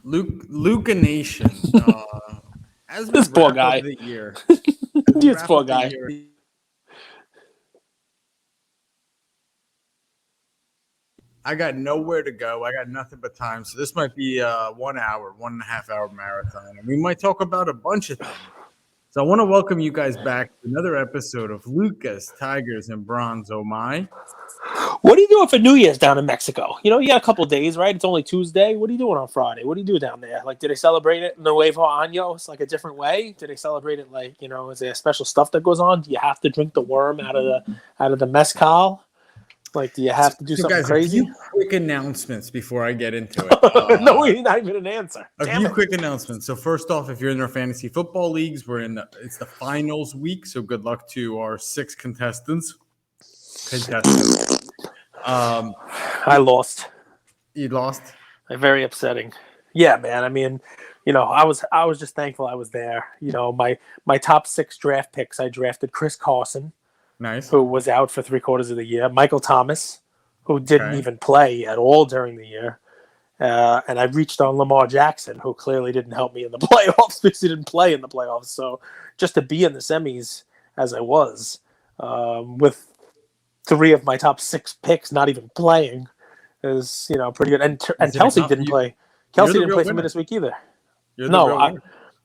Luca Nation. As we This poor wrap guy. up the year, This poor guy. I got nowhere to go. I got nothing but time. So this might be a 1 hour, 1.5 hour marathon. And we might talk about a bunch of things. So I want to welcome you guys back to another episode of Lucas, Tigers, and Bronze. Oh my. What are you doing for New Year's down in Mexico? You know, you got a couple days, right? It's only Tuesday. What are you doing on Friday? What do you do down there? Like, do they celebrate it Nuevo Años, like a different way? Do they celebrate it like, you know, is there special stuff that goes on? Do you have to drink the worm out of the mezcal? Like, do you have to do something guys, crazy? A few quick announcements before I get into it. No, not even an answer. A few quick announcements. So first off, if you're in our fantasy football leagues, it's the finals week. So good luck to our 6 contestants. I lost. You lost? Very upsetting. Yeah, man. I mean, you know, I was just thankful I was there. You know, my top 6 draft picks, I drafted Chris Carson. Nice. Who was out for 3/4 of the year. Michael Thomas, who didn't even play at all during the year. And I reached on Lamar Jackson, who clearly didn't help me in the playoffs because he didn't play in the playoffs. So just to be in the semis as I was, with 3 of my top 6 picks not even playing, is, you know, pretty good. And Kelsey didn't play. Kelsey didn't play for me this week either. No,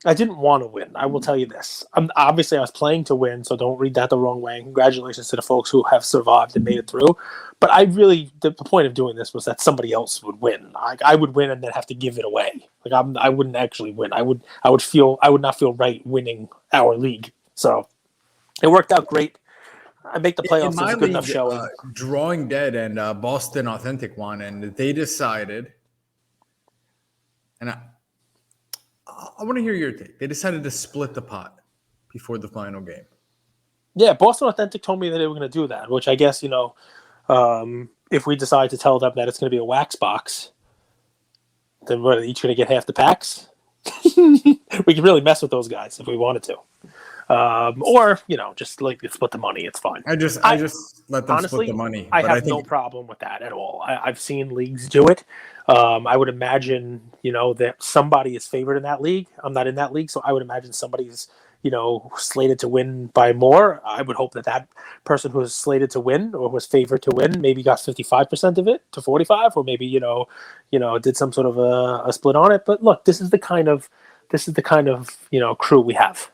I didn't want to win. I will tell you this. Obviously, I was playing to win, so don't read that the wrong way. Congratulations to the folks who have survived and made it through. But the point of doing this was that somebody else would win. I would win and then have to give it away. I wouldn't actually win. I would not feel right winning our league. So it worked out great. I make the playoffs. It's a good enough showing. Drawing Dead and Boston Authentic won, and they decided, and I want to hear your take. They decided to split the pot before the final game. Yeah, Boston Authentic told me that they were going to do that, which I guess, you know, if we decide to tell them that it's going to be a wax box, then we're each going to get half the packs. We can really mess with those guys if we wanted to. Or, you know, just like split the money. It's fine. I just let them split the money. I have no problem with that at all. I've seen leagues do it. I would imagine, you know, that somebody is favored in that league. I'm not in that league, so I would imagine somebody's, you know, slated to win by more. I would hope that person who is slated to win or was favored to win maybe got 55% of it to 45, or maybe, you know, did some sort of a split on it. But look, this is the kind of, you know, crew we have.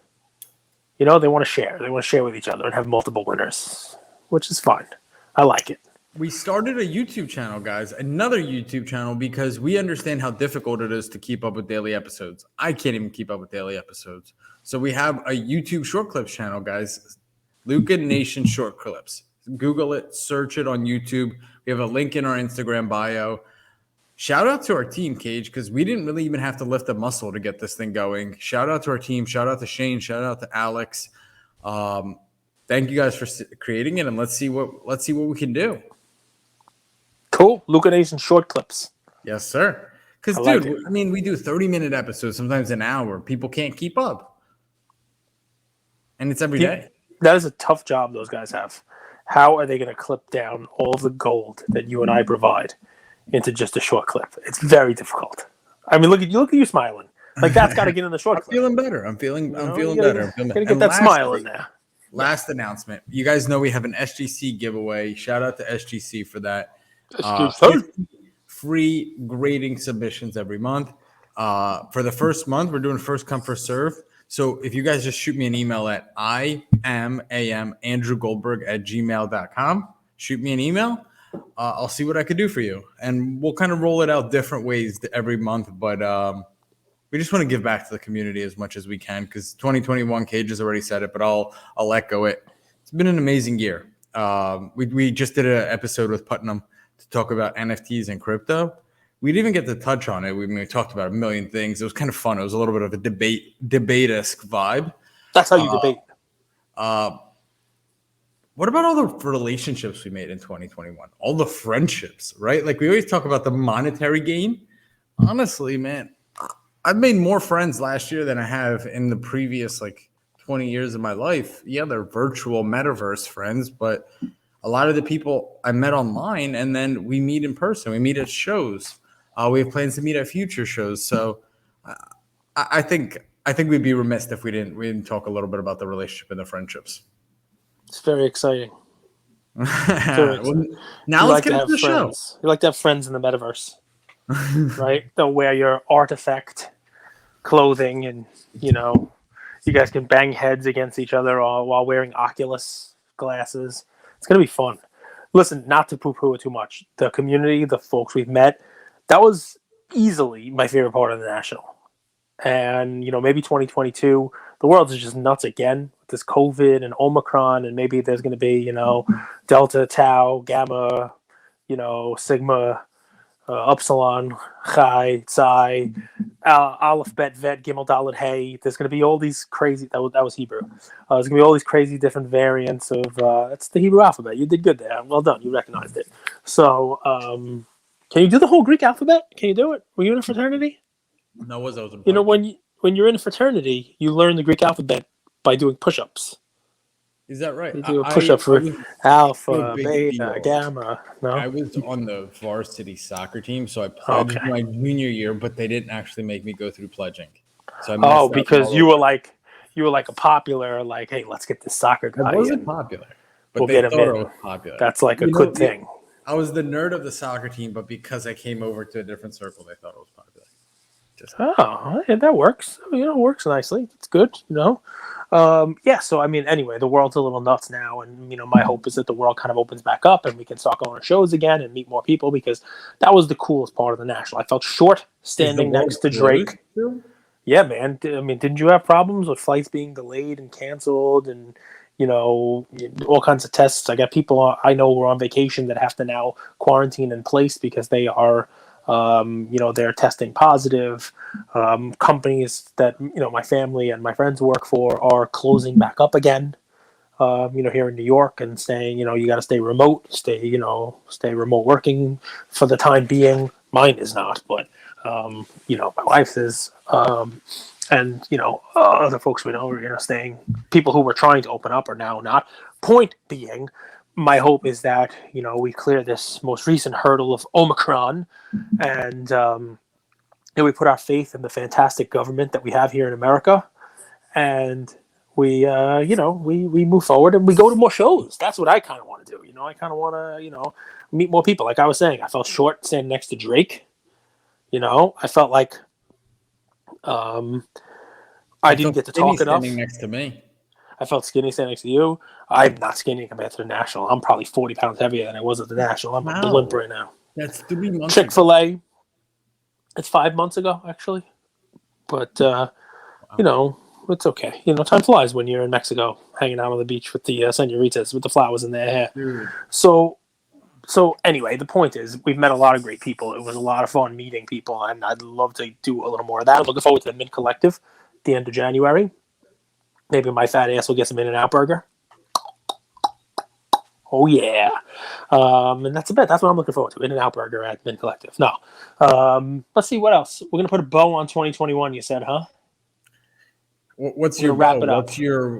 You know, they want to share. They want to share with each other and have multiple winners, which is fine. I like it. We started a YouTube channel, guys, another YouTube channel, because we understand how difficult it is to keep up with daily episodes. I can't even keep up with daily episodes. So we have a YouTube short clips channel, guys. Luca Nation Short Clips. Google it, search it on YouTube. We have a link in our Instagram bio. Shout out to our team, Cage, because we didn't really even have to lift a muscle to get this thing going. Shout out to our team. Shout out to Shane. Shout out to Alex. Thank you guys for creating it, and let's see what we can do. Cool. Luca Nation Short Clips. Yes, sir. Because, dude, I mean, we do 30-minute episodes, sometimes an hour. People can't keep up. And it's every day. That is a tough job those guys have. How are they going to clip down all the gold that you and I provide into just a short clip? It's very difficult. I mean, look at you smiling. Like, that's got to get in the short clip. Feeling better. I'm feeling better. Gotta get that smile in there. Last announcement. You guys know we have an SGC giveaway. Shout out to SGC for that. Free grading submissions every month. For the first month, we're doing first come, first serve. So if you guys just shoot me an email at IamAndrewGoldberg@gmail.com. Shoot me an email. I'll see what I could do for you. And we'll kind of roll it out different ways every month. But we just want to give back to the community as much as we can, because 2021, Cage has already said it, but I'll echo it. It's been an amazing year. We just did an episode with Putnam to talk about NFTs and crypto. We didn't even get to touch on it. We talked about a million things. It was kind of fun. It was a little bit of a debate-esque vibe. That's how you debate. What about all the relationships we made in 2021? All the friendships, right? Like, we always talk about the monetary gain. Honestly, man, I've made more friends last year than I have in the previous, 20 years of my life. Yeah, they're virtual metaverse friends, but a lot of the people I met online, and then we meet in person. We meet at shows. We have plans to meet at future shows. So I think we'd be remiss if we didn't talk a little bit about the relationship and the friendships. It's very exciting. Well, now You let's like get to into have the show. friends. You like to have friends in the metaverse, right? They'll wear your artifact clothing, and you guys can bang heads against each other while wearing Oculus glasses. It's gonna be fun. Listen, not to poo-poo it too much. The community, the folks we've met, that was easily my favorite part of the National. And maybe 2022, the world is just nuts again with this COVID and Omicron, and maybe there's going to be Delta, Tau, Gamma, Sigma, Upsilon, Chi, Psi, Aleph, Bet, Vet, Gimel, Dalet, Hey. There's going to be all these crazy. That was Hebrew. There's going to be all these crazy different variants of. It's the Hebrew alphabet. You did good there. Well done. You recognized it. So, can you do the whole Greek alphabet? Can you do it? Were you in a fraternity? No, was when you're in a fraternity, you learn the Greek alphabet by doing push-ups. Is that right? You do a push-up for alpha, beta, deal. Gamma. No, I was on the varsity soccer team, so I pledged my junior year, but they didn't actually make me go through pledging. So because you were like a popular, like, hey, let's get this soccer guy. I wasn't popular, but we'll they get him thought in. I was popular. That's like a good thing. I was the nerd of the soccer team, but because I came over to a different circle, they thought I was popular. Yeah, that works. It works nicely. It's good, So anyway, the world's a little nuts now, and my hope is that the world kind of opens back up and we can start going to shows again and meet more people, because that was the coolest part of the National. I felt short standing next to Drake. Yeah, man. Didn't you have problems with flights being delayed and canceled, and all kinds of tests? I got people I know who are on vacation that have to now quarantine in place because they are. They're testing positive. Companies that my family and my friends work for are closing back up again. Here in New York, and saying you got to stay remote, stay remote working for the time being. Mine is not, but my wife's is, and other folks we know are staying. People who were trying to open up are now not. Point being, my hope is that we clear this most recent hurdle of Omicron, and we put our faith in the fantastic government that we have here in America, and we move forward and we go to more shows. That's what I kind of want to do. I kind of want to meet more people. Like I was saying, I felt short standing next to Drake. I felt like I didn't get to talk enough. Standing next to me. I felt skinny standing next to you. I'm not skinny compared to the National. I'm probably 40 pounds heavier than I was at the National. I'm a limp right now. That's 3 months Chick-fil-A. It's 5 months ago, actually. But, it's okay. Time flies when you're in Mexico, hanging out on the beach with the senoritas with the flowers in their hair. Dude. So anyway, the point is, we've met a lot of great people. It was a lot of fun meeting people, and I'd love to do a little more of that. I'm looking forward to the Mid Collective at the end of January. Maybe my fat ass will get some In-N-Out burger. Oh, yeah. And that's a bet. That's what I'm looking forward to. In-N-Out burger at Mid Collective. No. Let's see what else. We're going to put a bow on 2021, you said, huh? What's your wrap it up? What's your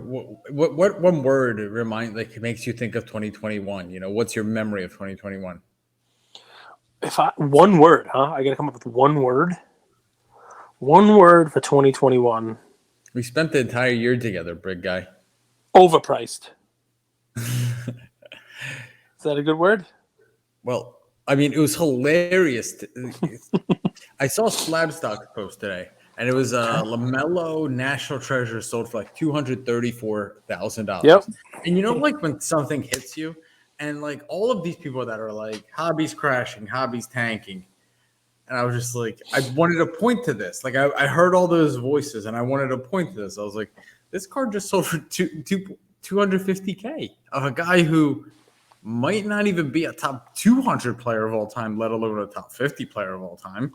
what one word makes you think of 2021? What's your memory of 2021? One word, huh? I got to come up with one word. One word for 2021. We spent the entire year together, big guy. Overpriced. Is that a good word? Well, it was hilarious. I saw Slabstock's post today, and it was LaMelo National Treasure sold for like $234,000. Yep. And when something hits you, and all of these people that are like hobbies crashing, hobbies tanking. And I was just like, I wanted to point to this. I heard all those voices, and I wanted to point to this. I was like, this card just sold for $250K of a guy who might not even be a top 200 player of all time, let alone a top 50 player of all time.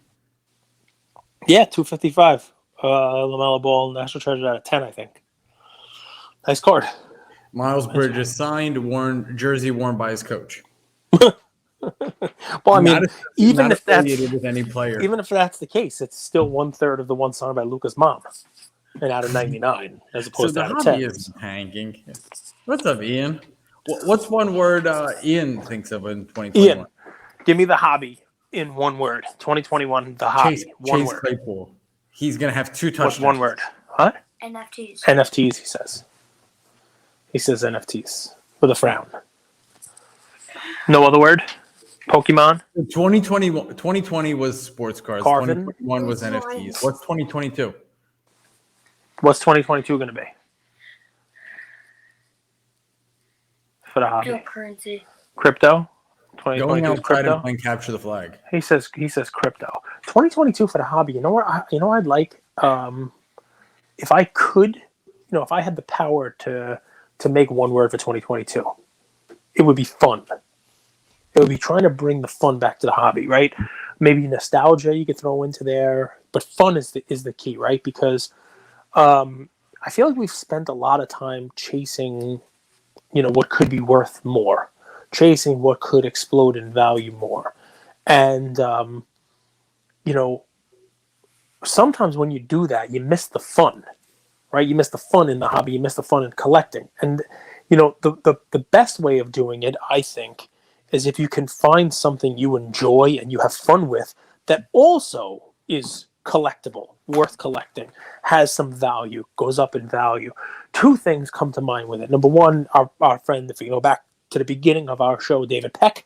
Yeah, 255. LaMelo Ball, National Treasure out of 10, I think. Nice card. Miles Bridges signed, jersey worn by his coach. Well, even if that's with any player, even if that's the case, it's still 1/3 of the one signed by Luka's mom, and out of 99, as opposed to out of 10. Is hanging. What's up, Ian? What's one word Ian thinks of in 2021? Ian, give me the hobby. in one word. 2021, the hobby. Chase Claypool. He's going to have 2 touchdowns. What's one word? What? NFTs. NFTs, he says. He says NFTs with a frown. No other word? Pokemon? 2020 was sports cards. Carvin? 2021 was NFTs. What's 2022? What's 2022 going to be? For the hobby. Cryptocurrency. Crypto? Going 2022 outside crypto? and playing capture the flag. He says crypto. 2022 for the hobby. You know what? I'd like if I could, if I had the power to make one word for 2022, it would be fun. It would be trying to bring the fun back to the hobby, right? Maybe nostalgia you could throw into there, but fun is the key, right? Because I feel like we've spent a lot of time chasing, what could be worth more, chasing what could explode in value more. And, sometimes when you do that, you miss the fun, right? You miss the fun in the hobby. You miss the fun in collecting. And, the best way of doing it, I think, is if you can find something you enjoy and you have fun with that also is collectible, worth collecting, has some value, goes up in value. 2 things come to mind with it. Number one, our friend, if you go back to the beginning of our show, David Peck,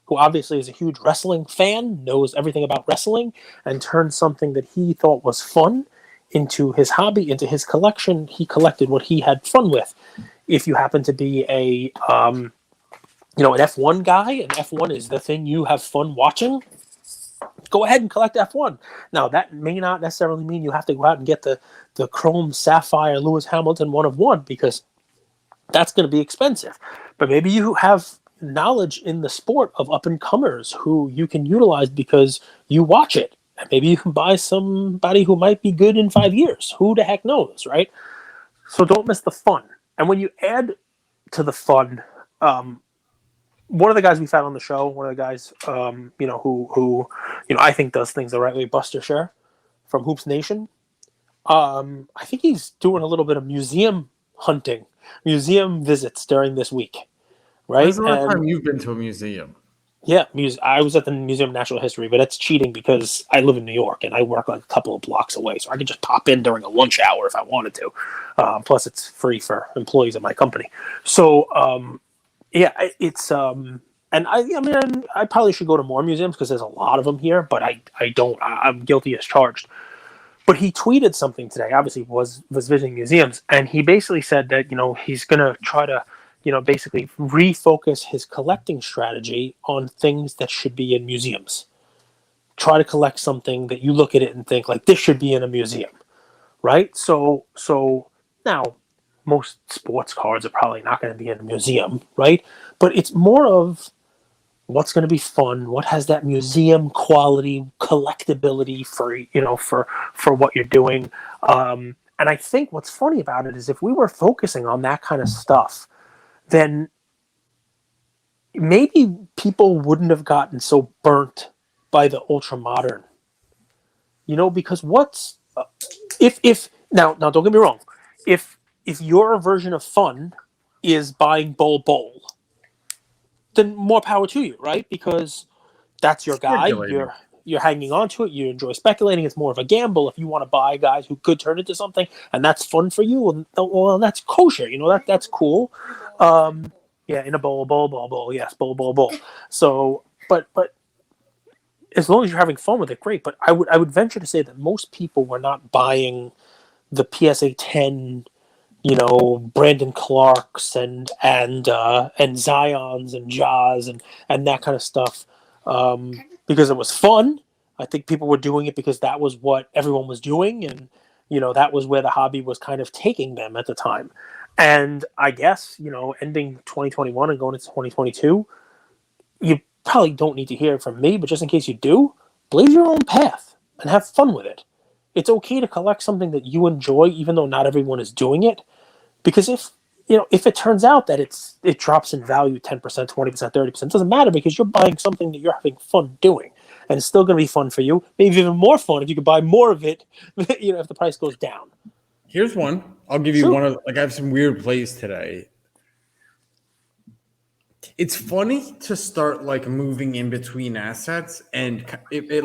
who obviously is a huge wrestling fan, knows everything about wrestling, and turned something that he thought was fun into his hobby, into his collection. He collected what he had fun with. If you happen to be an F1 guy, and F1 is the thing you have fun watching, go ahead and collect F1. Now, that may not necessarily mean you have to go out and get the Chrome Sapphire Lewis Hamilton 1 of 1, because that's going to be expensive. But maybe you have knowledge in the sport of up-and-comers who you can utilize because you watch it. And maybe you can buy somebody who might be good in 5 years. Who the heck knows, right? So don't miss the fun. And when you add to the fun, one of the guys we've had on the show, one of the guys, who I think does things the right way, Buster Scher from Hoops Nation. I think he's doing a little bit of museum hunting, museum visits during this week, right? When's the last time you've been to a museum? Yeah, I was at the Museum of Natural History, but that's cheating because I live in New York and I work like a couple of blocks away, so I could just pop in during a lunch hour if I wanted to. Plus, it's free for employees of my company. So, it's and I probably should go to more museums because there's a lot of them here, but I don't. I'm guilty as charged. But he tweeted something today. Obviously, was visiting museums, and he basically said that he's going to try to basically refocus his collecting strategy on things that should be in museums. Try to collect something that you look at it and think like this should be in a museum, right? So now most sports cards are probably not going to be in a museum, right? But it's more of what's going to be fun, what has that museum quality, collectability for what you're doing. And I think what's funny about it is if we were focusing on that kind of stuff, then maybe people wouldn't have gotten so burnt by the ultra modern, because what's if now don't get me wrong, if your version of fun is buying bowl, then more power to you, right? Because that's your guy. You're hanging on to it. You enjoy speculating. It's more of a gamble. If you want to buy guys who could turn into something, and that's fun for you, well that's kosher. That's cool. In a bowl. Yes, bowl. So, but as long as you're having fun with it, great. But I would venture to say that most people were not buying the PSA 10, Brandon Clarks and Zions and Jaws and that kind of stuff because it was fun. I think people were doing it because that was what everyone was doing, and that was where the hobby was kind of taking them at the time. And I guess, ending 2021 and going into 2022, you probably don't need to hear it from me, but just in case you do, blaze your own path and have fun with it. It's okay to collect something that you enjoy, even though not everyone is doing it. Because if it turns out that it drops in value 10%, 20%, 30%, it doesn't matter because you're buying something that you're having fun doing. And it's still going to be fun for you. Maybe even more fun if you could buy more of it, if the price goes down. Here's one. I'll give you one of I have some weird plays today. It's funny to start like moving in between assets and it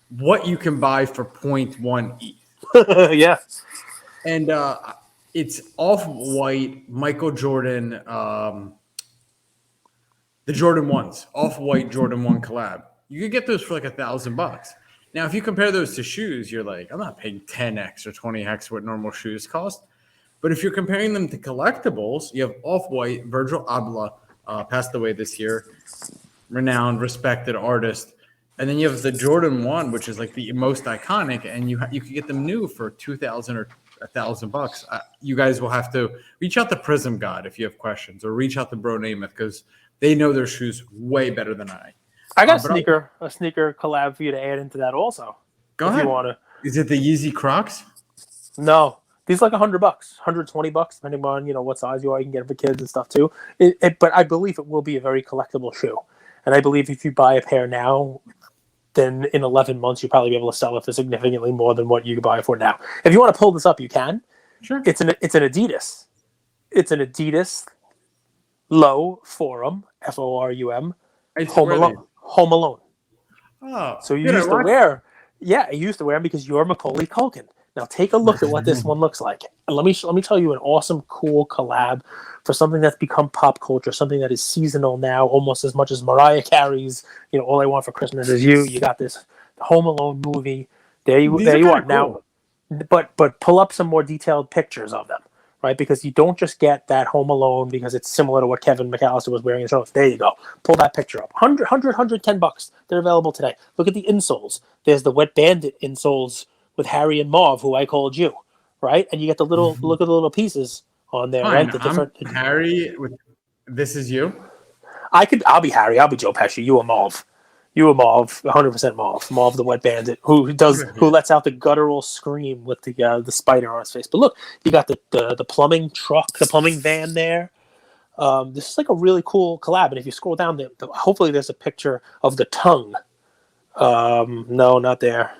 what you can buy for 0.1 ETH. Yeah. And it's off-white Michael Jordan, the Jordan 1s, off-white Jordan 1 collab. You could get those for like $1,000. Now, if you compare those to shoes, you're like, I'm not paying 10x or 20x what normal shoes cost. But if you're comparing them to collectibles, you have Off-White, Virgil Abloh, passed away this year, renowned, respected artist. And then you have the Jordan 1, which is like the most iconic, and you could get them new for $2,000 or $1,000. You guys will have to reach out to Prism God if you have questions, or reach out to Bro Namath because they know their shoes way better than I. I got a sneaker collab for you to add into that also. Go ahead. You want to? Is it the Yeezy Crocs? No, these like $100, $120, depending on what size you are. You can get them for kids and stuff too. But I believe it will be a very collectible shoe, and I believe if you buy a pair now, then in 11 months you'll probably be able to sell it for significantly more than what you could buy it for now. If you want to pull this up, you can. Sure. It's an Adidas. It's an Adidas Low Forum FORUM Home Alone. Oh, so you used to wear. Yeah, I used to wear them because you're Macaulay Culkin. Now take a look at what this one looks like. And let me tell you an awesome, cool collab for something that's become pop culture, something that is seasonal now, almost as much as Mariah Carey's. All I Want for Christmas Is You. You got this Home Alone movie. There you are now. But pull up some more detailed pictures of them, right? Because you don't just get that Home Alone because it's similar to what Kevin McAllister was wearing in the show. There you go. Pull that picture up. $110. They're available today. Look at the insoles. There's the Wet Bandit insoles with Harry and Mauve, who I called you, right? And you get the little look at the little pieces on there, Fine. right? The different Harry. This is you. I'll be Harry. I'll be Joe Pesci. You are Mauve. You are Mauve. 100% Mauve. Mauve, the Wet Bandit, who lets out the guttural scream with the spider on his face. But look, you got the plumbing truck, the plumbing van there. This is like a really cool collab. And if you scroll down, hopefully there's a picture of the tongue. No, not there.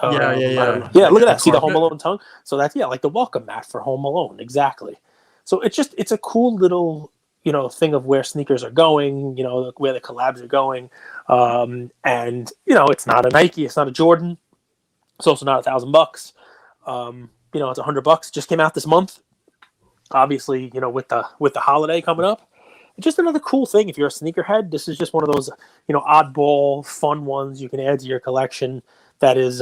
Yeah. Yeah, look at that. See the Home Alone tongue? So that's like the welcome mat for Home Alone. Exactly. So it's a cool little, thing of where sneakers are going, where the collabs are going. And it's not a Nike, it's not a Jordan. It's also not $1,000. It's $100. Just came out this month. Obviously, with the holiday coming up. Just another cool thing. If you're a sneakerhead, this is just one of those, oddball, fun ones you can add to your collection. That is,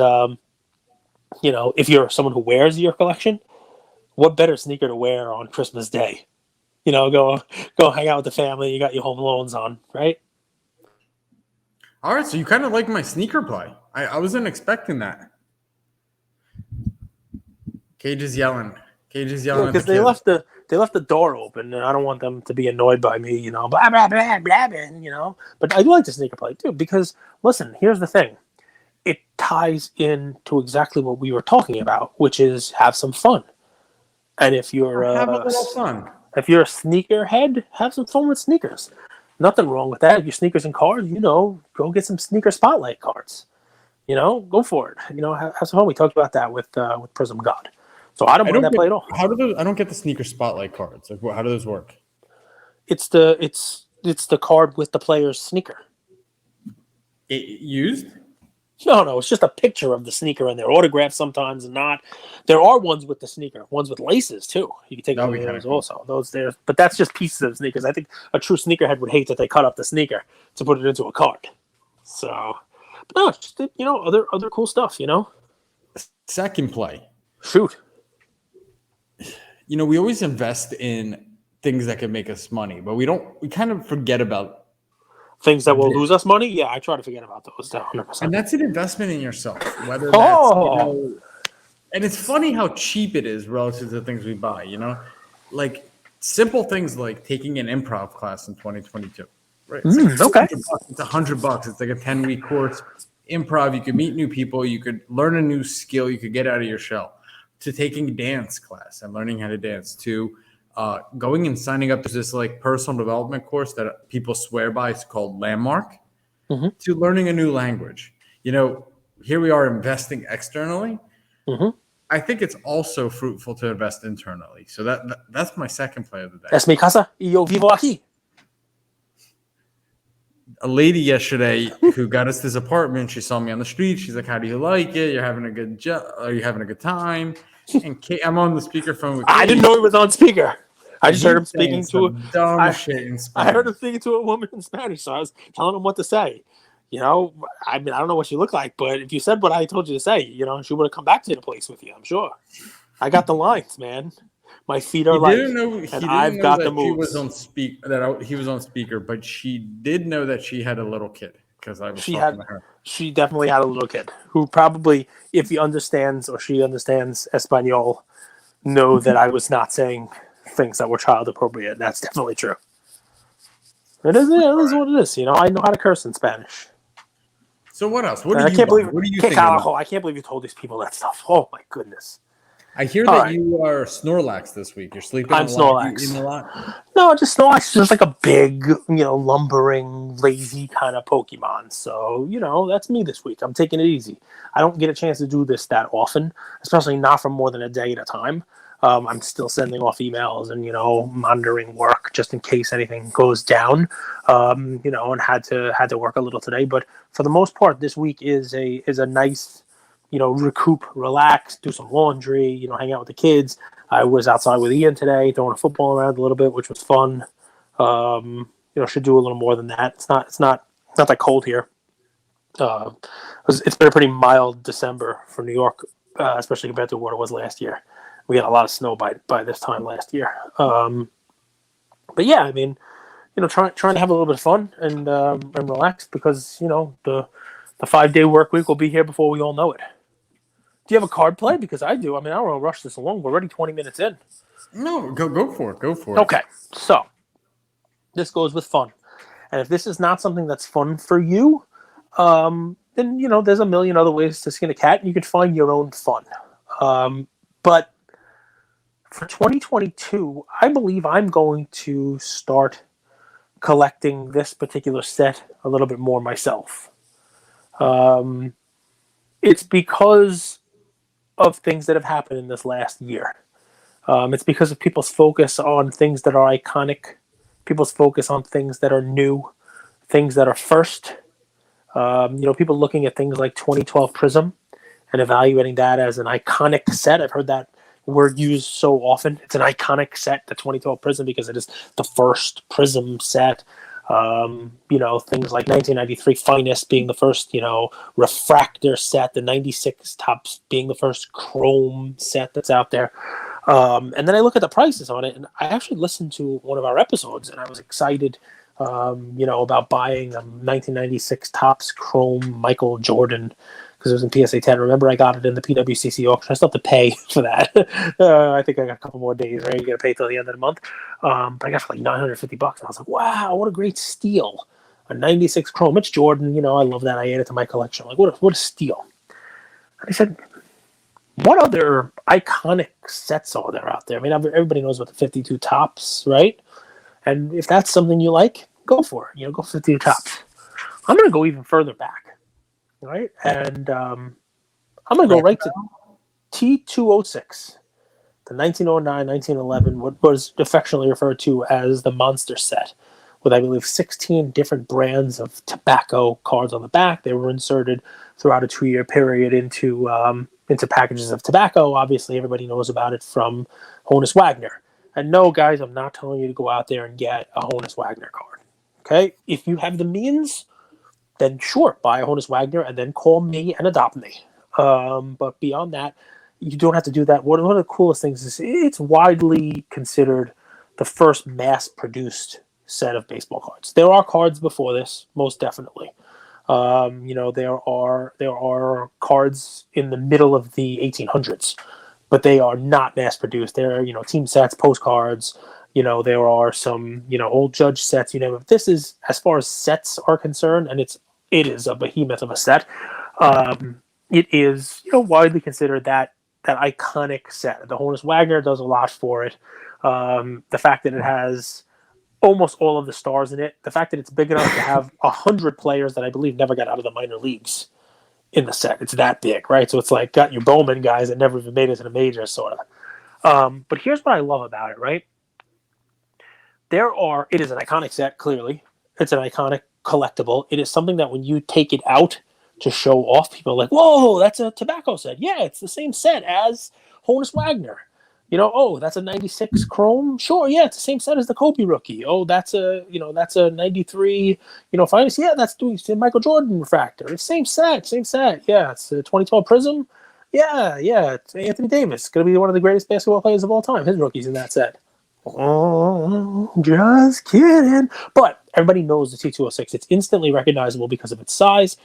if you're someone who wears your collection, what better sneaker to wear on Christmas Day? Go hang out with the family. You got your Home Alones on, right? All right, so you kind of like my sneaker play. I wasn't expecting that. Cage is yelling. Because they left the door open, and I don't want them to be annoyed by me, blah blah blah blah blah. But I do like the sneaker play too, because listen, here's the thing. It ties into exactly what we were talking about, which is have some fun. And if you're have a little fun. If you're a sneakerhead, have some fun with sneakers. Nothing wrong with that. If you're sneakers and cards, go get some sneaker spotlight cards. Go for it. Have some fun. We talked about that with Prism God. So I don't mind that play at all. How do those? I don't get the sneaker spotlight cards. Like, how do those work? It's the card with the player's sneaker. It used? No, it's just a picture of the sneaker, and they're autographed sometimes and not. There are ones with the sneaker, ones with laces too. You can take those also. Those there, but that's just pieces of sneakers. I think a true sneakerhead would hate that they cut up the sneaker to put it into a card. So, but no, it's just other cool stuff. Second play. Shoot. We always invest in things that can make us money, but we kind of forget about things that will lose us money. Yeah, I try to forget about those. 100%. And that's an investment in yourself. Whether that's and it's funny how cheap it is relative to the things we buy. Like simple things like taking an improv class in 2022. Right? It's okay. It's $100. It's like a 10-week course. Improv. You could meet new people. You could learn a new skill. You could get out of your shell. To taking dance class and learning how to dance. To going and signing up to this like personal development course that people swear by. It's called Landmark. Mm-hmm. To learning a new language. Here we are investing externally. Mm-hmm. I think it's also fruitful to invest internally. So that's my second play of the day. Es mi casa y yo vivo aquí. a lady yesterday who got us this apartment. She saw me on the street. She's like, "How do you like it? You're having a good Are you having a good time?" And I'm on the speakerphone with Kate. I didn't know he was on speaker. I just heard him He's saying speaking to some dumb I, shit in I Spanish. heard him speaking to a woman in Spanish, so I was telling him what to say. You know, I mean, I don't know what she looked like, but if you said what I told you to say, you know, she would have come back to the place with you, I'm sure. I got the lines, man. My feet are light, and I've got the moves. He was on he was on speaker, but she did know that she had a little kid because I was talking to her. She definitely had a little kid who probably, if he understands or she understands Espanol, know that I was not saying things that were child appropriate. That's definitely true. It is what it is. You know, I know how to curse in Spanish. So what else? What do you think? I can't believe you told these people that stuff. Oh my goodness. I hear that you are Snorlax this week. You're sleeping. I'm Snorlax. A lot. No, just Snorlax is just like a big, lumbering, lazy kind of Pokemon. So, that's me this week. I'm taking it easy. I don't get a chance to do this that often, especially not for more than a day at a time. I'm still sending off emails and, monitoring work just in case anything goes down, and had to work a little today. But for the most part, this week is a nice, recoup, relax, do some laundry, hang out with the kids. I was outside with Ian today, throwing a football around a little bit, which was fun. Should do a little more than that. It's not that cold here. It's been a pretty mild December for New York, especially compared to what it was last year. We had a lot of snow by this time last year. But yeah, I mean, trying to have a little bit of fun and relax because the 5-day work week will be here before we all know it. Do you have a card play? Because I do. I mean, I don't want to rush this along. We're already 20 minutes in. No, go for it. Go for it. Okay, so this goes with fun. And if this is not something that's fun for you, then, there's a million other ways to skin a cat. You can find your own fun. But for 2022, I believe I'm going to start collecting this particular set a little bit more myself. It's because of things that have happened in this last year. It's because of people's focus on things that are iconic, people's focus on things that are new, things that are first. People looking at things like 2012 Prism and evaluating that as an iconic set. I've heard that word used so often. It's an iconic set, the 2012 Prism, because it is the first Prism set. Things like 1993 Finest being the first, refractor set, the 96 Tops being the first chrome set that's out there. And then I look at the prices on it, and I actually listened to one of our episodes, and I was excited, about buying a 1996 Tops chrome Michael Jordan because it was in PSA 10. Remember, I got it in the PWCC auction. I still have to pay for that. I think I got a couple more days, right? You got to pay till the end of the month. But I got it for like $950. And I was like, wow, what a great steal. A 96 chrome. It's Jordan. I love that. I added to my collection. Like, what a steal. And I said, what other iconic sets are there out there? I mean, everybody knows about the 52 Tops, right? And if that's something you like, go for it. Go 52 Tops. I'm going to go even further back. Right, and I'm going to go right to T206, the 1909-1911, what was affectionately referred to as the Monster Set, with, I believe, 16 different brands of tobacco cards on the back. They were inserted throughout a 2-year period into packages of tobacco. Obviously, everybody knows about it from Honus Wagner. And no, guys, I'm not telling you to go out there and get a Honus Wagner card. Okay, if you have the means, then sure, buy a Honus Wagner and then call me and adopt me. But beyond that, you don't have to do that. One of the coolest things is it's widely considered the first mass-produced set of baseball cards. There are cards before this, most definitely. There are cards in the middle of the 1800s, but they are not mass-produced. There are, team sets, postcards. There are some, old Judge sets. This is, as far as sets are concerned, and it is a behemoth of a set. It is, widely considered that iconic set. The Honus Wagner does a lot for it. The fact that it has almost all of the stars in it. The fact that it's big enough to have 100 players that I believe never got out of the minor leagues in the set. It's that big, right? So it's like got your Bowman guys that never even made it to the majors, sort of. But here's what I love about it, right? It is an iconic set, clearly. It's an iconic collectible. It is something that when you take it out to show off, people are like, whoa, that's a tobacco set. Yeah, it's the same set as Honus Wagner. Oh, that's a 96 Chrome. Sure, yeah, it's the same set as the Kobe rookie. Oh, that's a 93, finest. Yeah, that's doing Michael Jordan refractor. It's same set. Yeah, it's a 2012 Prism. Yeah, it's Anthony Davis. Going to be one of the greatest basketball players of all time. His rookie's in that set. Oh, just kidding. But everybody knows the T206. It's instantly recognizable because of its size.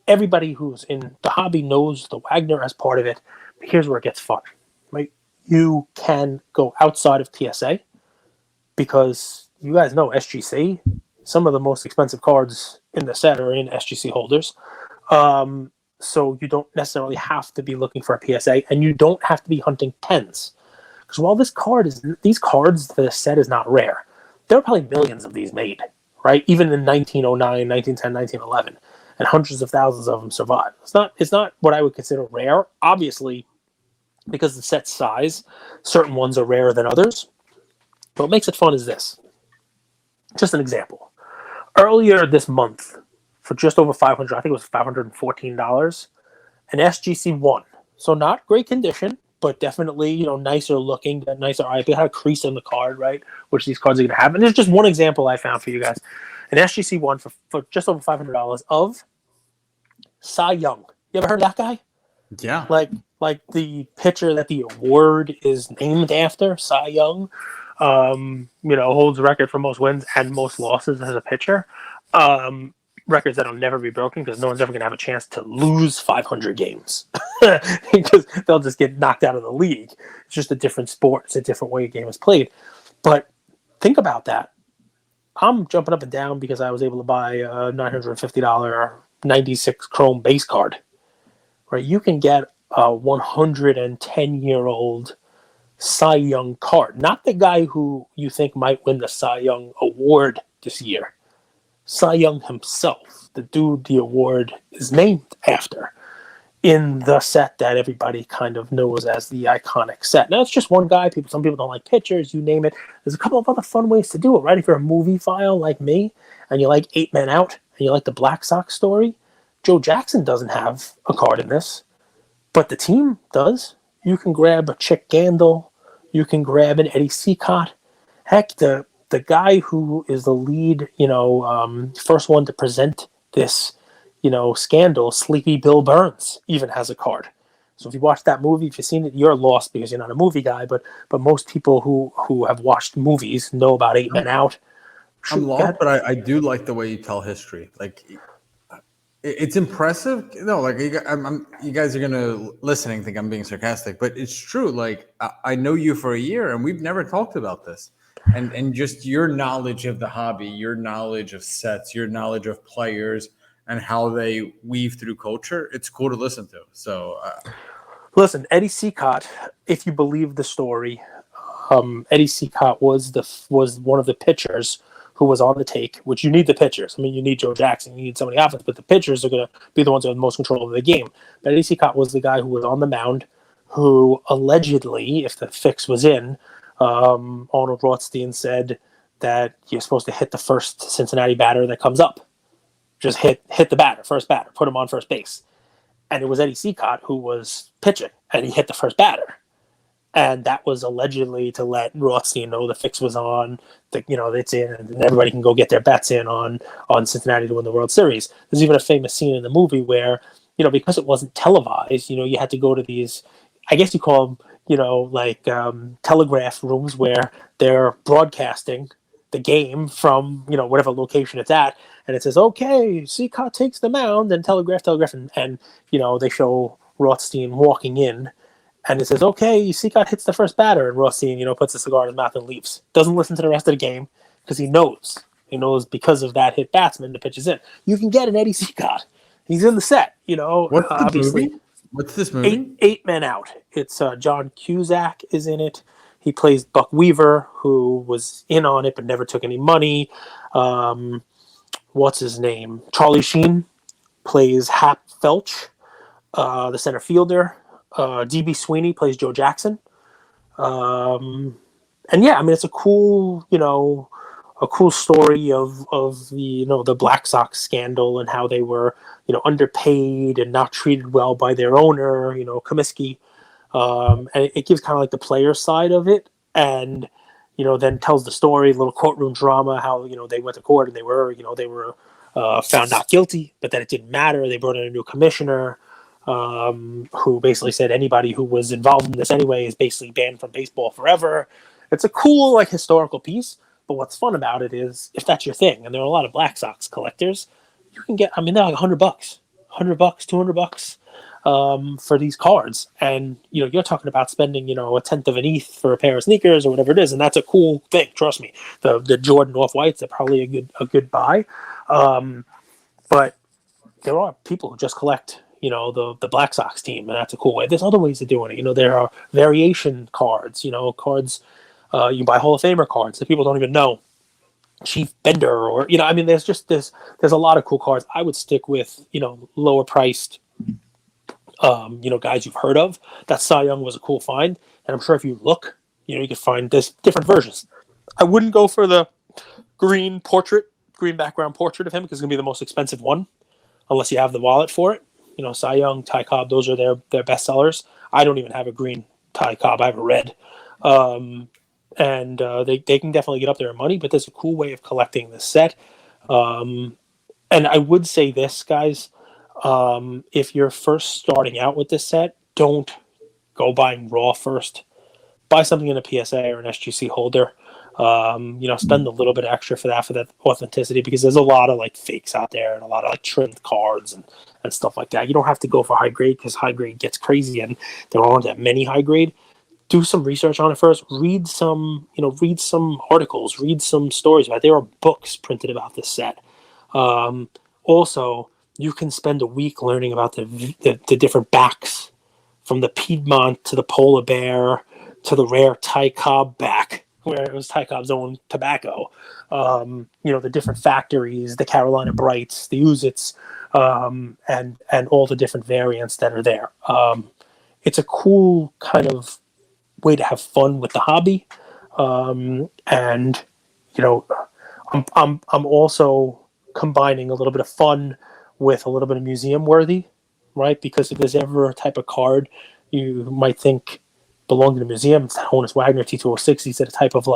Everybody who's in the hobby knows the Wagner as part of it. But here's where it gets fun, right? You can go outside of TSA because you guys know SGC. Some of the most expensive cards in the set are in SGC holders. So you don't necessarily have to be looking for a PSA, and you don't have to be hunting 10s. Because while these cards, the set is not rare. There are probably millions of these made, right? Even in 1909, 1910, 1911, and hundreds of thousands of them survive. It's not what I would consider rare. Obviously, because the set size, certain ones are rarer than others. But what makes it fun is this. Just an example. Earlier this month, for just over $500, I think it was $514, an SGC won. So not great condition, but definitely, nicer looking, nicer eye. It had a crease in the card, right? Which these cards are going to have. And there's just one example I found for you guys. An SGC won for just over $500 of Cy Young. You ever heard of that guy? Yeah. Like the pitcher that the award is named after, Cy Young, holds the record for most wins and most losses as a pitcher. Records that'll never be broken because no one's ever going to have a chance to lose 500 games. Because they'll just get knocked out of the league. It's just a different sport. It's a different way a game is played. But think about that. I'm jumping up and down because I was able to buy a $950 96 Chrome base card. Right? You can get a 110-year-old Cy Young card. Not the guy who you think might win the Cy Young award this year. Cy Young himself, the dude the award is named after, in the set that everybody kind of knows as the iconic set. Now, it's just one guy. Some people don't like pictures, you name it. There's a couple of other fun ways to do it, right? If you're a movie file like me, and you like 8 Men Out, and you like the Black Sox story, Joe Jackson doesn't have a card in this, but the team does. You can grab a Chick Gandil. You can grab an Eddie Seacott. Heck, the guy who is the lead, first one to present this, scandal, Sleepy Bill Burns, even has a card. So if you watch that movie, if you've seen it, you're lost because you're not a movie guy. But most people who have watched movies know about 8 Men Out. I'm lost, but I do like the way you tell history. Like, it's impressive. No, like you guys are gonna listening think I'm being sarcastic, but it's true. Like, I know you for a year, and we've never talked about this. And just your knowledge of the hobby, your knowledge of sets, your knowledge of players, and how they weave through culture, it's cool to listen to. So, listen, Eddie Seacott, if you believe the story, Eddie Seacott was one of the pitchers who was on the take, which you need the pitchers. I mean, you need Joe Jackson, you need somebody offense, but the pitchers are going to be the ones who have the most control of the game. But Eddie Seacott was the guy who was on the mound, who allegedly, if the fix was in, Arnold Rothstein said that you're supposed to hit the first Cincinnati batter that comes up. Just hit the batter, first batter, put him on first base. And it was Eddie Seacott who was pitching, and he hit the first batter. And that was allegedly to let Rothstein know the fix was on, that it's in, and everybody can go get their bets in on Cincinnati to win the World Series. There's even a famous scene in the movie where, because it wasn't televised, you had to go to these, I guess you call them, telegraph rooms where they're broadcasting the game from, whatever location it's at. And it says, okay, Seacott takes the mound, and telegraph, and they show Rothstein walking in. And it says, okay, Seacott hits the first batter, and Rothstein, puts the cigar in his mouth and leaves. Doesn't listen to the rest of the game because he knows. He knows because of that hit batsman, the pitch is in. You can get an Eddie Seacott. He's in the set, What's obviously. movie? What's this movie? 8 Men Out. It's John Cusack is in it. He plays Buck Weaver, who was in on it but never took any money. What's his name? Charlie Sheen plays Hap Felch, the center fielder. D.B. Sweeney plays Joe Jackson. And yeah, I mean, it's a cool, a cool story of the the Black Sox scandal and how they were underpaid and not treated well by their owner, Comiskey. And it gives kind of like the player side of it, and then tells the story, little courtroom drama, how they went to court and they were found not guilty, but then it didn't matter. They brought in a new commissioner who basically said anybody who was involved in this anyway is basically banned from baseball forever. It's a cool historical piece, but what's fun about it is if that's your thing, and there are a lot of Black Sox collectors, you can get. I mean, they're like $100, $200 for these cards, and you're talking about spending a tenth of an ETH for a pair of sneakers or whatever it is, and that's a cool thing. Trust me, the Jordan off whites are probably a good buy, but there are people who just collect the Black Sox team, and that's a cool way. There's other ways of doing it. There are variation cards. Cards you can buy Hall of Famer cards that people don't even know. Chief Bender, or I mean, there's a lot of cool cards. I would stick with lower priced. Guys you've heard of. That Cy Young was a cool find, and I'm sure if you look, you can find this different versions. I wouldn't go for the green background portrait of him because it's gonna be the most expensive one, unless you have the wallet for it. Cy Young, Ty Cobb, those are their best sellers. I don't even have a green Ty Cobb. I have a red, and they can definitely get up there in money. But there's a cool way of collecting this set, and I would say this, guys. If you're first starting out with this set, don't go buying raw first. Buy something in a PSA or an SGC holder. Spend a little bit extra for that authenticity, because there's a lot of fakes out there and a lot of trimmed cards and stuff like that. You don't have to go for high grade because high grade gets crazy and there aren't that many high grade. Do some research on it first. Read some articles. Read some stories about it. There are books printed about this set. Also, you can spend a week learning about the different backs, from the Piedmont to the Polar Bear to the rare Ty Cobb back, where it was Ty Cobb's own tobacco. The different factories, the Carolina Brights, the Uzits, and all the different variants that are there. It's a cool kind of way to have fun with the hobby, and I'm also combining a little bit of fun with a little bit of museum worthy, right? Because if there's ever a type of card you might think belonged in a museum, it's Honus Wagner T206. These are the type of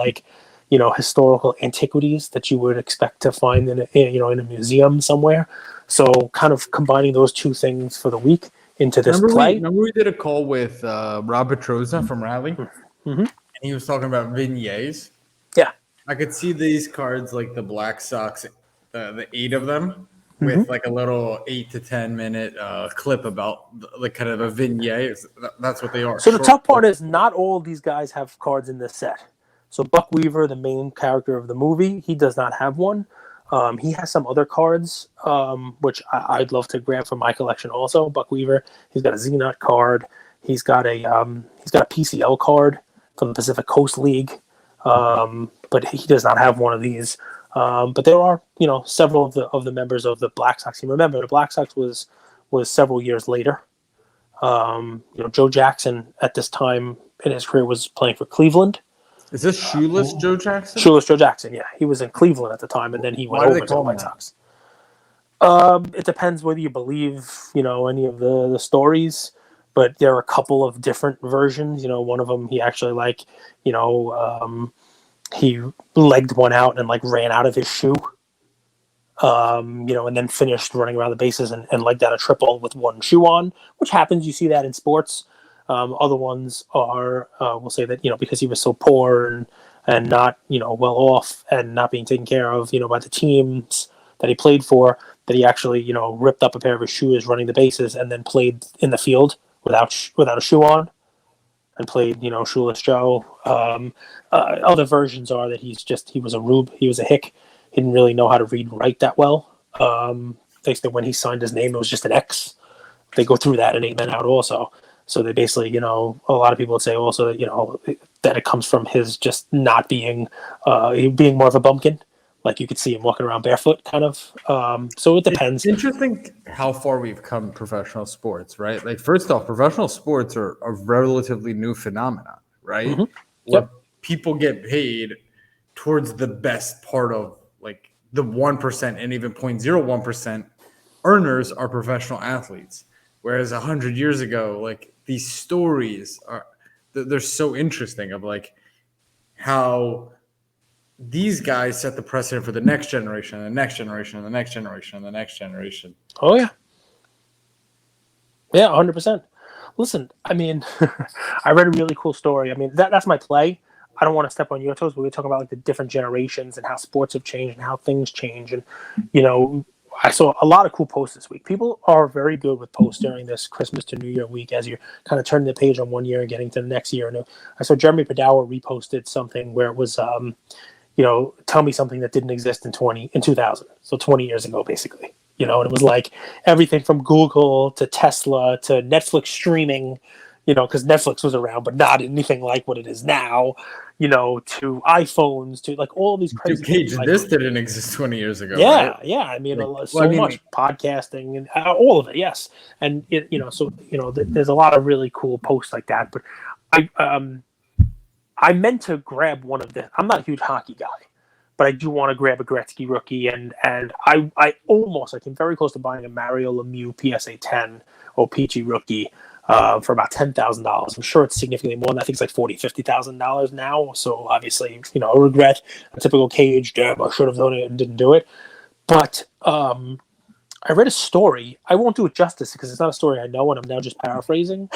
historical antiquities that you would expect to find in a museum somewhere. So kind of combining those two things for the week into this play. Remember we did a call with Rob Petroza from Rally, and he was talking about vignettes. Yeah, I could see these cards like the Black Sox, the 8 of them, with a little 8 to 10 minute clip about kind of a vignette. That's what they are. So the tough part is not all these guys have cards in this set. So Buck Weaver, the main character of the movie, he does not have one. He has some other cards, which I'd love to grab from my collection also. Buck Weaver, he's got a Z-Nut card. He's got a PCL card from the Pacific Coast League, but he does not have one of these. But there are, several of the members of the Black Sox team. Remember, the Black Sox was several years later. Joe Jackson at this time in his career was playing for Cleveland. Is this Shoeless Joe Jackson? Shoeless Joe Jackson, yeah. He was in Cleveland at the time, and then he went over to the White Sox. It depends whether you believe, any of the stories, but there are a couple of different versions. One of them he actually he legged one out and ran out of his shoe, and then finished running around the bases and legged out a triple with one shoe on, which happens. You see that in sports. Other ones are, we'll say that, because he was so poor and not, well off and not being taken care of, by the teams that he played for, that he actually, ripped up a pair of his shoes running the bases and then played in the field without a shoe on. And played, Shoeless Joe. Other versions are that he was a rube. He was a hick. He didn't really know how to read and write that well. They said when he signed his name, it was just an X. They go through that in 8 Men Out also. So they basically, a lot of people would say also that, that it comes from his just not being more of a bumpkin. Like you could see him walking around barefoot kind of. So it depends. It's interesting how far we've come in professional sports, right? First off, professional sports are a relatively new phenomenon, right? Mm-hmm. Where people get paid towards the best part of like the 1% and even 0.01% earners are professional athletes. Whereas 100 years ago, like these stories they're so interesting of like how these guys set the precedent for the next generation and the next generation and the next generation and the next generation. Oh yeah. Yeah, 100%. Listen, I mean, I read a really cool story. I mean, that's my play. I don't want to step on your toes, but we're talking about like the different generations and how sports have changed and how things change. And, you know, I saw a lot of cool posts this week. People are very good with posts during this Christmas to New Year week as you're kind of turning the page on one year and getting to the next year. And I saw Jeremy Padawa reposted something where it was, you know, tell me something that didn't exist in 2000. So 20 years ago, basically. You know, and it was like everything from Google to Tesla to Netflix streaming, you know, because Netflix was around, but not anything like what it is now, you know, to iPhones, to like all these crazy Cage, things. Like, this didn't exist 20 years ago. Yeah, right? yeah. I mean, Like, much podcasting and all of it. Yes. And, you know, so, you know, there's a lot of really cool posts like that. But I meant to grab one of the, I'm not a huge hockey guy, but I do want to grab a Gretzky rookie, and I came very close to buying a Mario Lemieux PSA 10 OPG rookie for about $10,000. I'm sure it's significantly more than that. I think it's like $50,000 now. So obviously, you know, a regret, a typical Cage, damn, I should have done it and didn't do it. But I read a story. I won't do it justice because it's not a story I know, and I'm now just paraphrasing.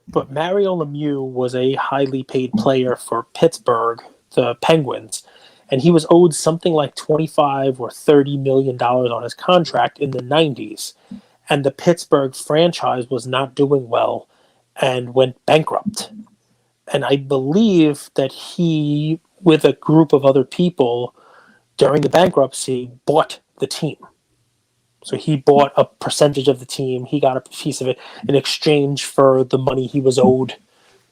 But Mario Lemieux was a highly paid player for Pittsburgh, the Penguins. And he was owed something like $25 or $30 million on his contract in the 90s. And the Pittsburgh franchise was not doing well and went bankrupt. And I believe that he, with a group of other people during the bankruptcy, bought the team. So he bought a percentage of the team. He got a piece of it in exchange for the money he was owed,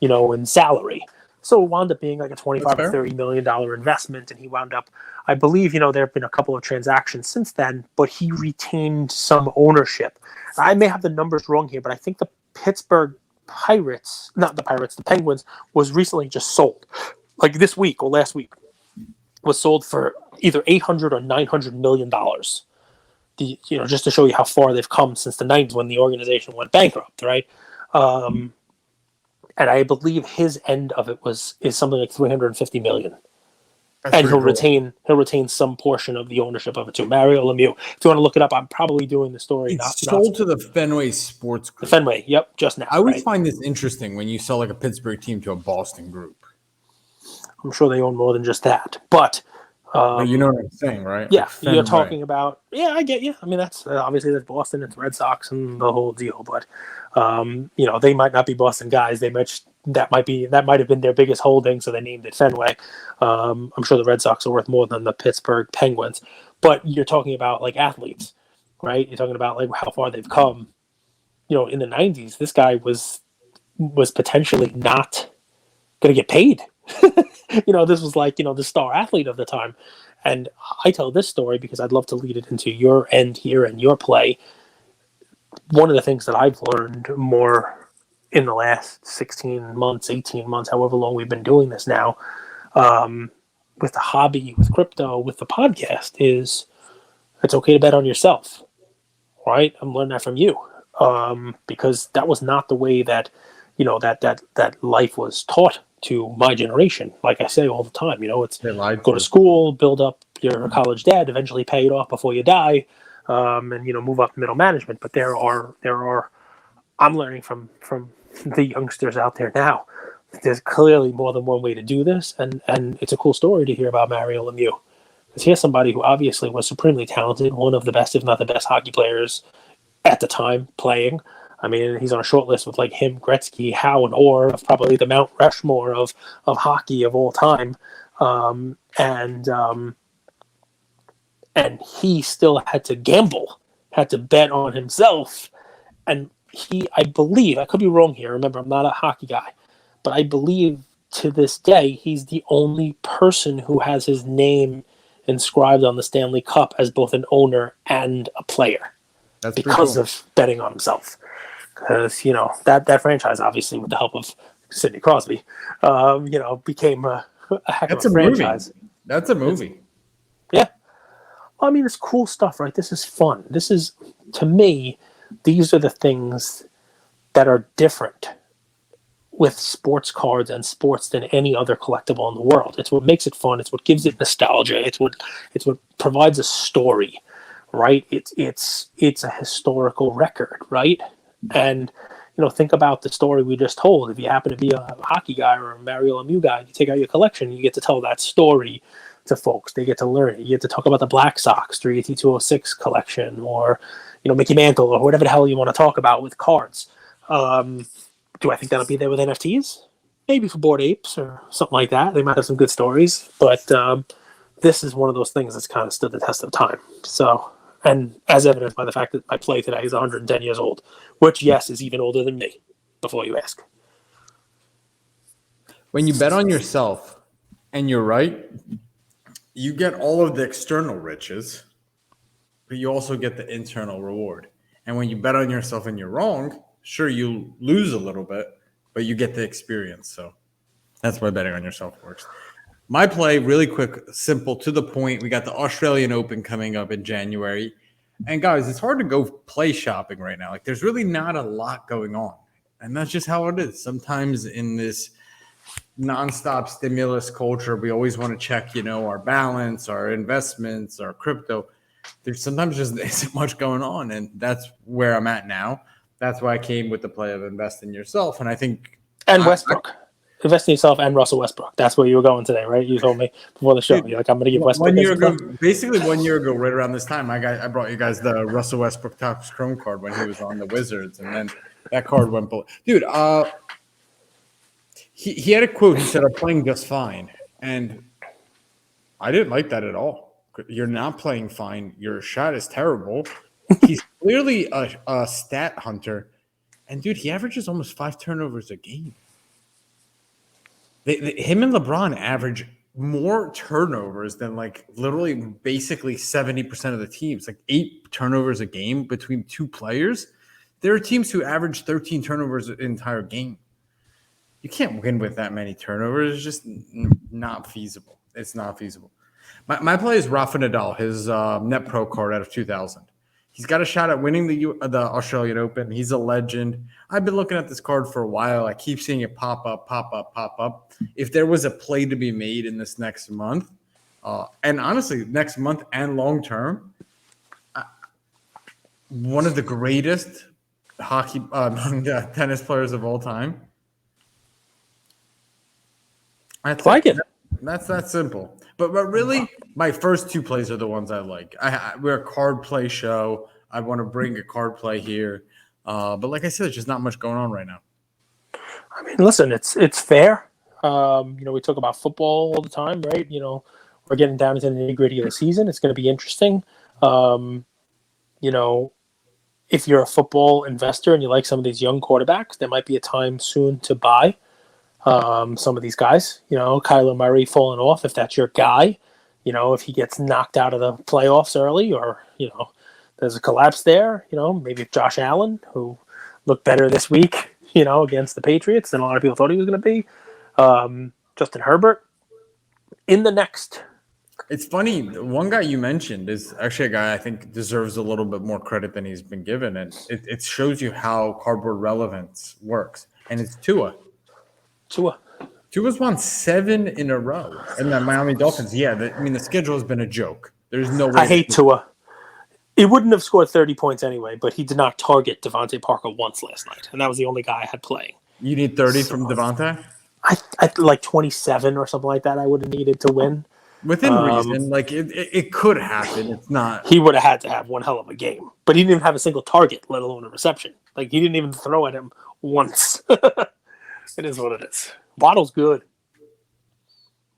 you know, in salary. So it wound up being like a $25 or $30 million investment, and he wound up, I believe, you know, there have been a couple of transactions since then, but he retained some ownership. I may have the numbers wrong here, but I think the Pittsburgh Pirates, not the Pirates, the Penguins, was recently just sold. Like this week or last week, was sold for either $800 or $900 million. You know, just to show you how far they've come since the 90s when the organization went bankrupt, right? And I believe his end of it is something like $350 million. That's and he'll cool. retain some portion of the ownership of it too. Mario Lemieux. If you want to look it up, I'm probably doing the story. It's sold to the Fenway Sports Group. The Fenway, yep, just now. I always find this interesting when you sell like a Pittsburgh team to a Boston group. I'm sure they own more than just that, but you know what I'm saying, right? Yeah, like you're talking about. Yeah, I get you. I mean, that's obviously that's Boston, it's Red Sox, and the whole deal. But you know, they might not be Boston guys. That might have been their biggest holding, so they named it Fenway. I'm sure the Red Sox are worth more than the Pittsburgh Penguins. But you're talking about like athletes, right? You're talking about like how far they've come. You know, in the '90s, this guy was potentially not going to get paid. You know, this was like, you know, the star athlete of the time. And I tell this story because I'd love to lead it into your end here and your play. One of the things that I've learned more in the last 16 months, 18 months, however long we've been doing this now, with the hobby, with crypto, with the podcast, is it's okay to bet on yourself. Right? I'm learning that from you. Because that was not the way that, you know, that life was taught to my generation. Like I say all the time, you know, it's go to school, build up your college debt, eventually pay it off before you die, and, you know, move up middle management. But there are I'm learning from the youngsters out there now. There's clearly more than one way to do this, and it's a cool story to hear about Mario Lemieux. Because here's somebody who obviously was supremely talented, one of the best, if not the best, hockey players at the time playing. I mean, he's on a short list with like him, Gretzky, Howe, and Orr of probably the Mount Rushmore of hockey of all time. And he still had to gamble, had to bet on himself. And I believe, I could be wrong here. Remember, I'm not a hockey guy, but I believe to this day, he's the only person who has his name inscribed on the Stanley Cup as both an owner and a player. That's because cool. of betting on himself. Because, you know, that franchise, obviously, with the help of Sidney Crosby, you know, became a heck That's of a a franchise. movie. That's a movie. Yeah. Well, I mean, it's cool stuff, right? This is fun. This is, to me, these are the things that are different with sports cards and sports than any other collectible in the world. It's what makes it fun. It's what gives it nostalgia. It's what provides a story, right? It's a historical record, right? And think about the story we just told. If you happen to be a hockey guy or a Mario Lemieux guy, you take out your collection, you get to tell that story to folks. They get to learn it. You get to talk about the Black Sox 38206 collection, or Mickey Mantle, or whatever the hell you want to talk about with cards. Do I think that'll be there with NFTs? Maybe for Bored Apes or something like that. They might have some good stories, but this is one of those things that's kind of stood the test of time. So, and as evidenced by the fact that my play today is 110 years old, which, yes, is even older than me, before you ask. When you bet on yourself and you're right, you get all of the external riches, but you also get the internal reward. And when you bet on yourself and you're wrong, sure, you lose a little bit, but you get the experience. So that's why betting on yourself works. My play, really quick, simple, to the point. We got the Australian Open coming up in January. And guys, it's hard to go play shopping right now. Like, there's really not a lot going on. And that's just how it is. Sometimes in this nonstop stimulus culture, we always want to check, our balance, our investments, our crypto. There's sometimes just isn't much going on. And that's where I'm at now. That's why I came with the play of invest in yourself. And I think... And Westbrook. Invest in yourself and Russell Westbrook. That's where you were going today, right? You told me before the show. You're like, I'm going to give Westbrook... 1 year ago, basically 1 year ago, right around this time, I brought you guys the Russell Westbrook Topps Chrome card when he was on the Wizards. And then that card went below. Dude, he had a quote. He said, I'm playing just fine. And I didn't like that at all. You're not playing fine. Your shot is terrible. He's clearly a stat hunter. And, dude, he averages almost 5 turnovers a game. Him and LeBron average more turnovers than, literally basically 70% of the teams. 8 turnovers a game between two players. There are teams who average 13 turnovers an entire game. You can't win with that many turnovers. It's just not feasible. It's not feasible. My play is Rafa Nadal, his Net Pro card out of 2000. He's got a shot at winning the Australian Open. He's a legend. I've been looking at this card for a while. I keep seeing it pop up. If there was a play to be made in this next month, and honestly, next month and long term, one of the greatest tennis players of all time. That's that simple. But really, my first 2 plays are the ones I like. We're a card play show. I want to bring a card play here. But like I said, there's just not much going on right now. I mean, listen, it's fair. We talk about football all the time, right? We're getting down into the nitty-gritty of the season. It's going to be interesting. If you're a football investor and you like some of these young quarterbacks, there might be a time soon to buy some of these guys. Kyler Murray falling off, if that's your guy. If he gets knocked out of the playoffs early, or there's a collapse there. Maybe Josh Allen, who looked better this week, against the Patriots than a lot of people thought he was going to be. Justin Herbert in the next. It's funny. One guy you mentioned is actually a guy I think deserves a little bit more credit than he's been given, and it shows you how cardboard relevance works. And it's Tua. Tua's won 7 in a row, and the Miami Dolphins. Yeah, the schedule has been a joke. There's no way. I hate Tua. He wouldn't have scored 30 points anyway, but he did not target Devontae Parker once last night, and that was the only guy I had playing. You need 30 from Devontae? I like 27 or something like that. I would have needed to win. Within reason, it could happen. It's not. He would have had to have one hell of a game, but he didn't even have a single target, let alone a reception. He didn't even throw at him once. It is what it is. Waddle's good.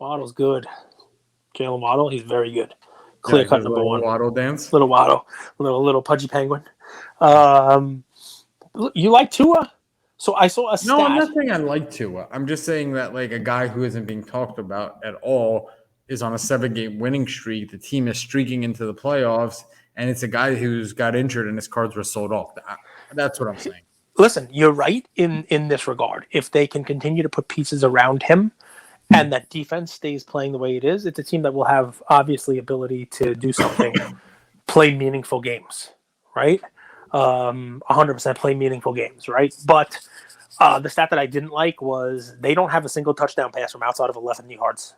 Jalen Waddle, he's very good. Clear cut number 1. Waddle dance. Little Waddle, little pudgy penguin. You like Tua? So I saw a stat. No, I'm not saying I like Tua. I'm just saying that a guy who isn't being talked about at all is on a 7-game winning streak. The team is streaking into the playoffs, and it's a guy who's got injured and his cards were sold off. That's what I'm saying. Listen, you're right in this regard. If they can continue to put pieces around him and that defense stays playing the way it is, it's a team that will have obviously ability to do something, play meaningful games, right? 100% play meaningful games, right? But the stat that I didn't like was they don't have a single touchdown pass from outside of 11 yards.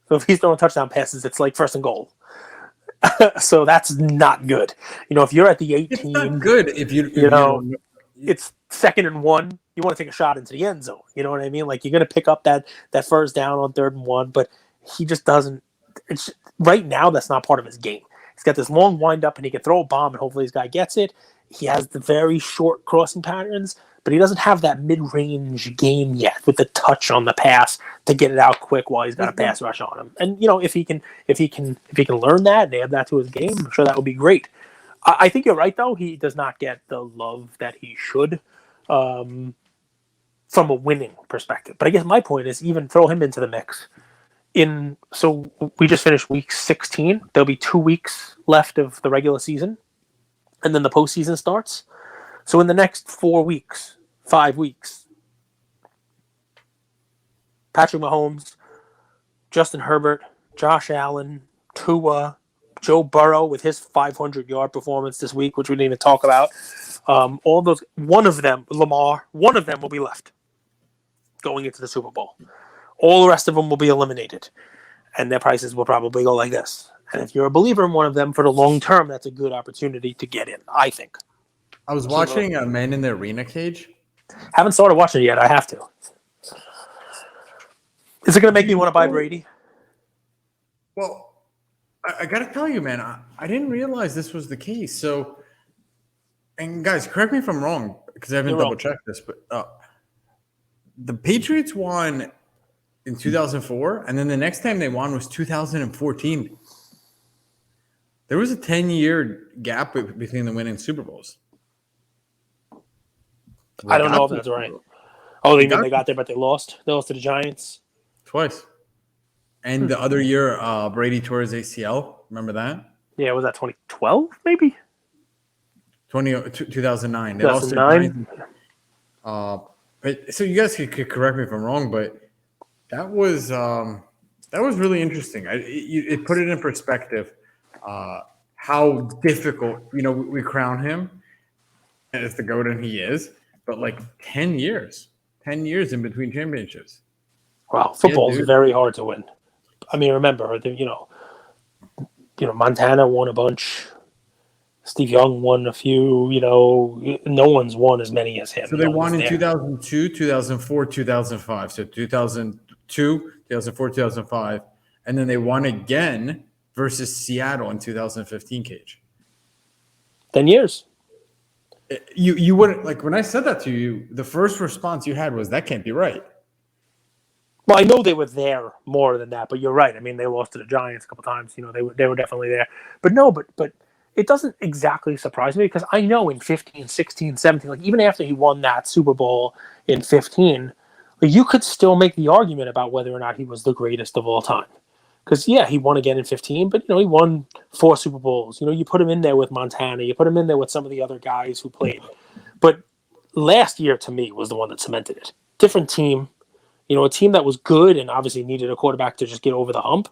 So if he's throwing touchdown passes, it's like first and goal. So that's not good. If you're at the 18, it's not good if you it's 2nd and 1. You want to take a shot into the end zone. You know what I mean? Like, you're going to pick up that first down on 3rd and 1, but he just doesn't. Right now, that's not part of his game. He's got this long wind up, and he can throw a bomb, and hopefully his guy gets it. He has the very short crossing patterns, but he doesn't have that mid-range game yet with the touch on the pass to get it out quick while he's got a pass rush on him. And if he can learn that and add that to his game, I'm sure that would be great. I think you're right, though. He does not get the love that he should from a winning perspective. But I guess my point is, even throw him into the mix. So we just finished week 16. There'll be 2 weeks left of the regular season, and then the postseason starts. So in the next 4 weeks, 5 weeks, Patrick Mahomes, Justin Herbert, Josh Allen, Tua, Joe Burrow with his 500-yard performance this week, which we didn't even talk about. All those, one of them, Lamar, one of them will be left going into the Super Bowl. All the rest of them will be eliminated, and their prices will probably go like this. And if you're a believer in one of them for the long term, that's a good opportunity to get in, I think. I was watching a Man in the Arena Cage. Haven't started watching it yet. I have to. Is it going to make me want to buy Brady? Well, I got to tell you, man, I didn't realize this was the case. So, and guys, correct me if I'm wrong, because I haven't double-checked this, but the Patriots won in 2004, and then the next time they won was 2014. There was a 10-year gap between the winning Super Bowls. I don't know if that's right. Oh, they got there, but they lost? They lost to the Giants? Twice. And the other year, Brady tore his ACL. Remember that? Yeah, was that 2012, maybe? 2009. 2009? So you guys could correct me if I'm wrong, but that was really interesting. It put it in perspective how difficult, we crown him as the GOAT, and he is, but like 10 years in between championships. Wow, football is very hard to win. I mean, remember, Montana won a bunch. Steve Young won a few. No one's won as many as him. So they won in 2002, 2004, 2005. So 2002, 2004, 2005. And then they won again versus Seattle in 2015, Cage. 10 years. You wouldn't, like, when I said that to you, the first response you had was, that can't be right. Well, I know they were there more than that, but you're right. I mean, they lost to the Giants a couple times. They were definitely there. But no, but it doesn't exactly surprise me, because I know in 15, 16, 17, like even after he won that Super Bowl in 15, like, you could still make the argument about whether or not he was the greatest of all time. Because, yeah, he won again in 15, but, he won 4 Super Bowls. You put him in there with Montana. You put him in there with some of the other guys who played. But last year, to me, was the one that cemented it. Different team. A team that was good and obviously needed a quarterback to just get over the hump.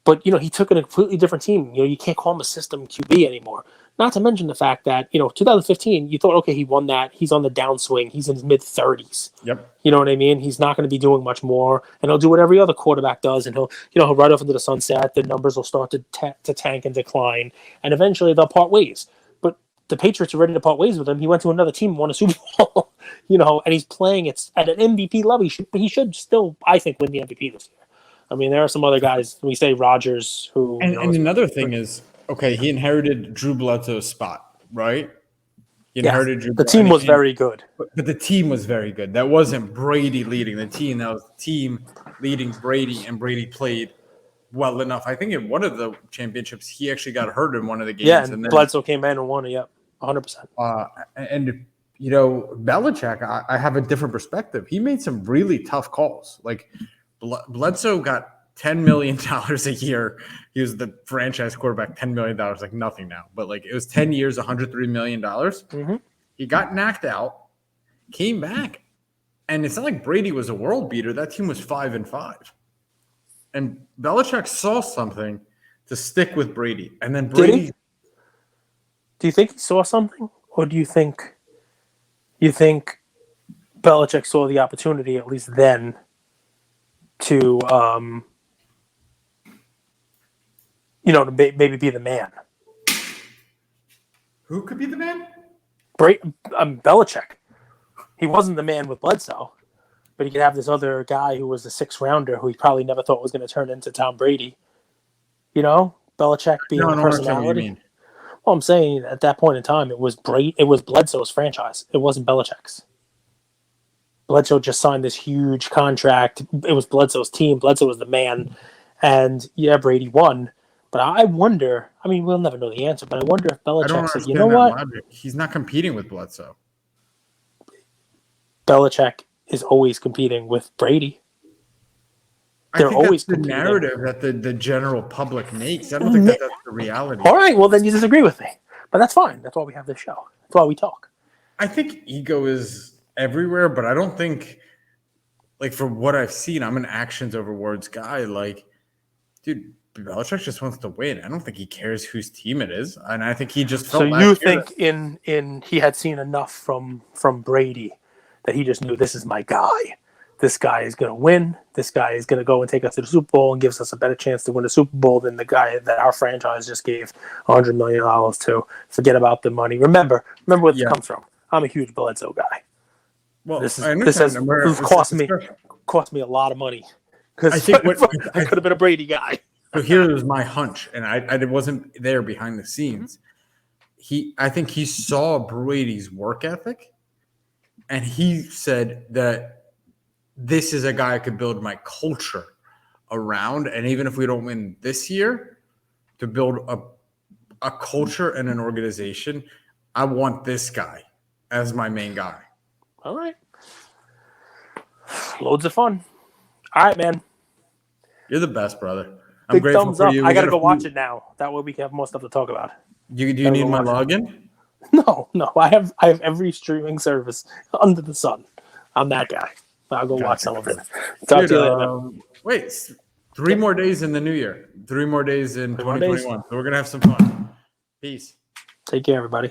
But, he took a completely different team. You can't call him a system QB anymore. Not to mention the fact that, 2015, you thought, okay, he won that. He's on the downswing. He's in his mid-30s. Yep. You know what I mean? He's not going to be doing much more. And he'll do what every other quarterback does. And he'll ride off into the sunset. The numbers will start to tank and decline. And eventually they'll part ways. But the Patriots are ready to part ways with him. He went to another team and won a Super Bowl. And he's playing at an MVP level. He should still, I think, win the MVP this year. I mean, there are some other guys. We say Rodgers, who. And another thing is, okay, he inherited Drew Bledsoe's spot, right? He inherited Drew. The team was very good. But the team was very good. That wasn't Brady leading the team. That was the team leading Brady, and Brady played well enough. I think in one of the championships, he actually got hurt in one of the games. Yeah, and then Bledsoe came in and won it. Yep, 100%. And Belichick, I have a different perspective. He made some really tough calls. Like, Bledsoe got $10 million a year. He was the franchise quarterback, $10 million, like nothing now. But, like, it was 10 years, $103 million. Mm-hmm. He got knocked out, came back, And it's not like Brady was a world beater. That team was 5-5. And Belichick saw something to stick with Brady. And then Brady. Do you think he saw something? Or do you think Belichick saw the opportunity, at least then, to to maybe be the man? Who could be the man? Belichick. He wasn't the man with Bledsoe, but he could have this other guy who was a 6th rounder who he probably never thought was going to turn into Tom Brady. Belichick being No, I a don't understand what you personality. mean. Well, I'm saying at that point in time, it was Bledsoe's franchise. It wasn't Belichick's. Bledsoe just signed this huge contract. It was Bledsoe's team. Bledsoe was the man. And, Brady won. But I wonder, we'll never know the answer, but I wonder if I don't Belichick said, understand you know that what? logic. He's not competing with Bledsoe. Belichick is always competing with Brady. I They're think always that's the competing. narrative that the general public makes. I don't think that's the reality. All right, well, then you disagree with me. But that's fine. That's why we have this show. That's why we talk. I think ego is everywhere, but I don't think, from what I've seen, I'm an actions over words guy. Dude, Belichick just wants to win. I don't think he cares whose team it is. And I think he just felt so you think in he had seen enough from Brady that he just knew, this is my guy. This guy is going to win. This guy is going to go and take us to the Super Bowl and gives us a better chance to win the Super Bowl than the guy that our franchise just gave $100 million to. Forget about the money. Remember where this comes from. I'm a huge Bledsoe guy. Well, this has cost me a lot of money because I could have been a Brady guy. So here is my hunch, and I wasn't there behind the scenes. I think he saw Brady's work ethic, and he said that this is a guy I could build my culture around, and even if we don't win this year, to build a culture and an organization, I want this guy as my main guy. All right. Loads of fun. All right, man. You're the best, brother. I'm Big grateful thumbs for up. you. I got to go watch it now. That way we can have more stuff to talk about. Do you need my login? No. I have every streaming service under the sun. I'm that guy. I'll go watch some of it. Talk to you later. Wait, 3 more days in the new year. 3 more days in 2021. So we're going to have some fun. Peace. Take care, everybody.